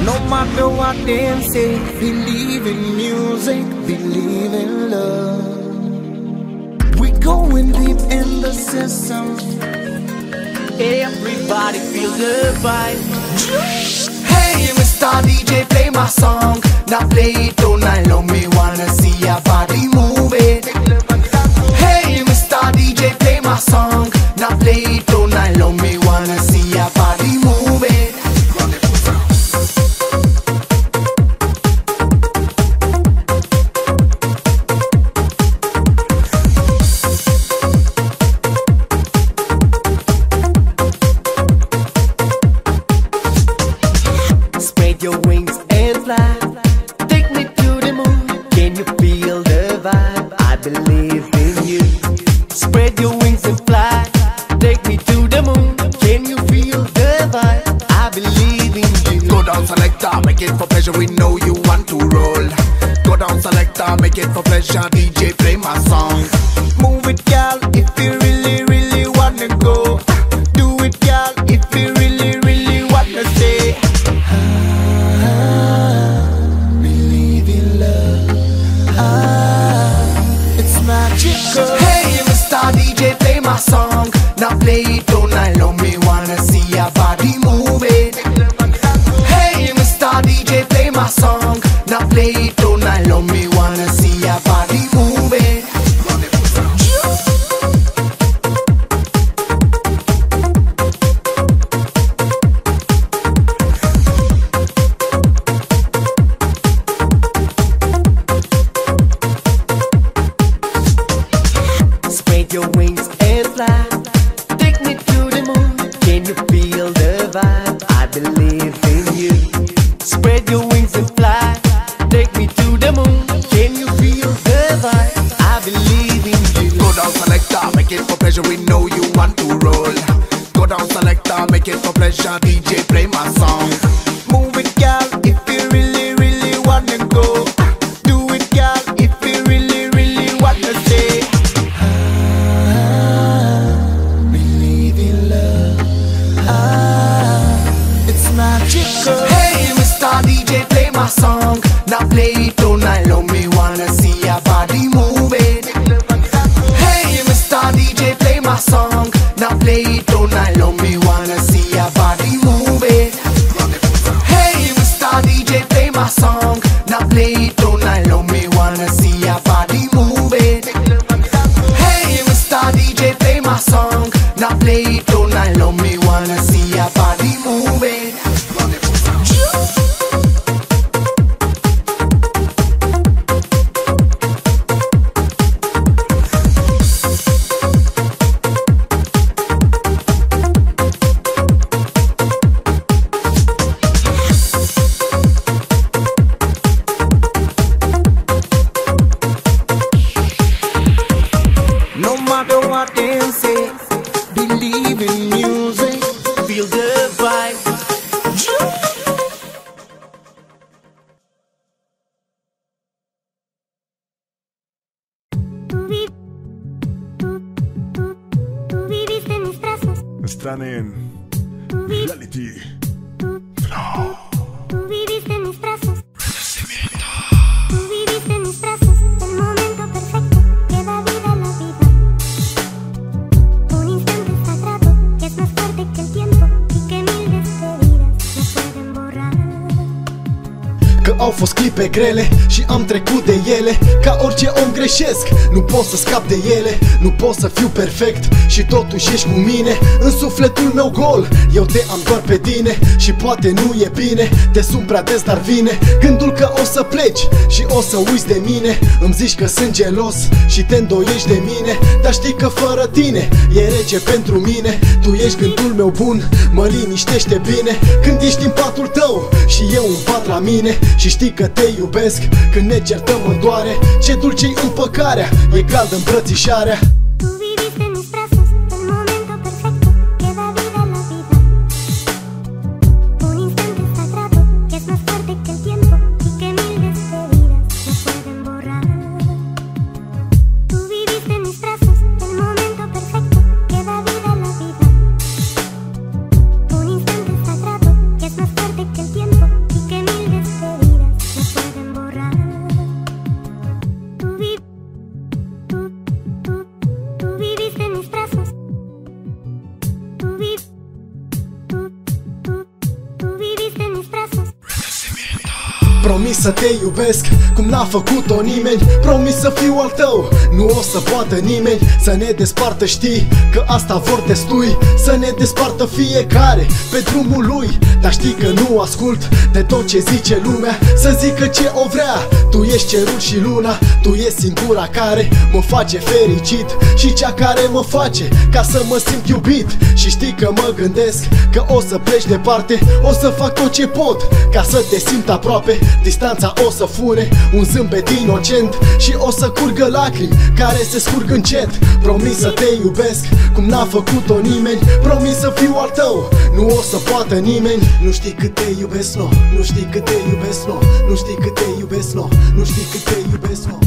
No matter what they say, believe in music, believe in love. We going deep in the system. Everybody feel the vibe. Hey, Mr. DJ, play my song. Now play it all night long. Me wanna see your body move it. Hey, Mr. DJ, play my song. Now play it all night long. Me wanna see your body move it. Spread your wings and fly. Take me to the moon. Can you feel the vibe? I believe in you. Spread your wings and fly. Take me to the moon. Can you feel the vibe? I believe in you. Go down, selector, make it for pleasure. We know you want to roll. Go down, selector, make it for pleasure. DJ, play my song. Move it, girl, if you really, really wanna go. Do it, girl, if you really, really wanna stay. Believe in love. It's magical. Hey, Mr. DJ, play my song. Now play it all night long. Me wanna see your body move it. Hey, Mr. DJ, play my song. Now play it all night long. Me wanna see your body move it. Spread your wings and fly. Take me to the moon. Can you feel the vibe? I believe in you. Spread your wings and fly. Take me to the moon. Can you feel the vibe? I believe in you. Go down, selector, make it for pleasure. We know you want to roll. Go down, selector, make it for pleasure. DJ, play my song. Move it, girl, if you really, really wanna go. Do it, girl, if you really, really wanna stay. Believe in love. It's magical. Hey, Mr. DJ, play my song. Now play it all night long. Me wanna see your body move it. Hey, Mr. DJ, play my song. Now play it all night long. Me wanna see your body move it. Hey, Mr. DJ, play my song. Now play it all night long. Me wanna see your body move it. Hey, Mr. DJ, play my song. Now play it all night long. Me wanna see your body move it. No matter what they say, believe in music. Feel the vibe. Viviste en mis brazos, Están en tú Reality. viviste en mis brazos, tú viviste en mis brazos, el momento perfecto que da vida a la vida. Un instante sagrado que es más fuerte que el tiempo y que mil despedidas no pueden borrar. Că au fost clipe grele și am trecut de ele. Ca orice om greșesc, nu pot să scap de ele. Nu pot să fiu perfect și totuși ești cu mine. În sufletul meu gol, eu te am doar pe tine. Și poate nu e bine, te sun prea des, dar vine gândul că o să pleci și o să uiți de mine. Îmi zici că sunt gelos și te îndoiești de mine, dar știi că fără tine e rece pentru mine. Tu ești gândul meu bun, mă liniștește bine când ești în patul tău și eu în pat la mine. Și știi că te iubesc, când ne certăm mă doare. Ce dulce-i împăcarea, e cald îmbrățișarea. Tú viviste en mis brazos, el momento perfecto que da vida a la vida. Un instante sagrado que es más fuerte que el tiempo y que mil despedidas no pueden borrar. Tú viviste en mis brazos, el momento perfecto que da vida a la vida. Un instante sagrado que es más fuerte que el tiempo. Promis să te iubesc cum n-a făcut-o nimeni. Promis să fiu al tău, nu o să poată nimeni să ne despartă, știi că asta vor destui. Să ne despartă fiecare pe drumul lui. Dar știi că nu ascult de tot ce zice lumea, să zică ce o vrea. Tu ești cerul și luna, tu ești singura care mă face fericit și cea care mă face ca să mă simt iubit. Și știi că mă gândesc că o să pleci departe, o să fac tot ce pot ca să te simt aproape. Distanța o să fure un zâmbet inocent și o să curgă lacrimi care se scurg încet. Promis să te iubesc cum n-a făcut-o nimeni. Promis să fiu al tău, nu o să poată nimeni. Nu știi cât te iubesc, no. Nu știi cât te iubesc, no. Nu știi cât te iubesc, no. Nu știi cât te iubesc, no.